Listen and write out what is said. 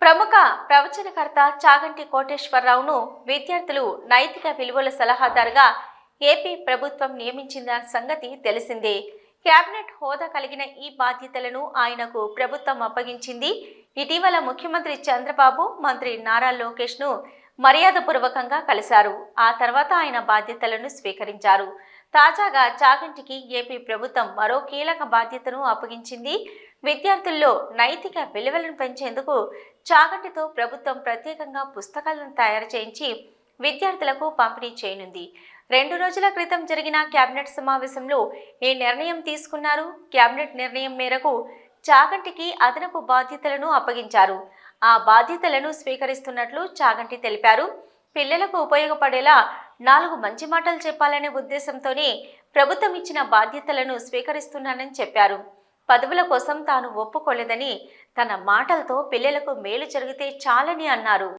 ప్రముఖ ప్రవచనకర్త చాగంటి కోటేశ్వరరావును విద్యార్థులు నైతిక విలువల సలహాదారుగా ఏపీ ప్రభుత్వం నియమించిన సంగతి తెలిసిందే. కేబినెట్ హోదా కలిగిన ఈ బాధ్యతలను ఆయనకు ప్రభుత్వం అప్పగించింది. ఇటీవల ముఖ్యమంత్రి చంద్రబాబు, మంత్రి నారా లోకేష్ను మర్యాదపూర్వకంగా కలిశారు. ఆ తర్వాత ఆయన బాధ్యతలను స్వీకరించారు. తాజాగా చాగంటికి ఏపీ ప్రభుత్వం మరో కీలక బాధ్యతను అప్పగించింది. విద్యార్థుల్లో నైతిక విలువలను పెంచేందుకు చాగంటితో ప్రభుత్వం ప్రత్యేకంగా పుస్తకాలను తయారు చేయించి విద్యార్థులకు పంపిణీ చేయనుంది. 2 రోజుల క్రితం జరిగిన కేబినెట్ సమావేశంలో ఈ నిర్ణయం తీసుకున్నారు. కేబినెట్ నిర్ణయం మేరకు చాగంటికి అదనపు బాధ్యతలను అప్పగించారు. ఆ బాధ్యతలను స్వీకరిస్తున్నట్లు చాగంటి తెలిపారు. పిల్లలకు ఉపయోగపడేలా 4 మంచి మాటలు చెప్పాలనే ఉద్దేశంతోనే ప్రభుత్వం ఇచ్చిన బాధ్యతలను స్వీకరిస్తున్నానని చెప్పారు. పదవుల కోసం తాను ఒప్పుకోలేదని, తన మాటలతో పిల్లలకు మేలు జరిగితే చాలని అన్నారు.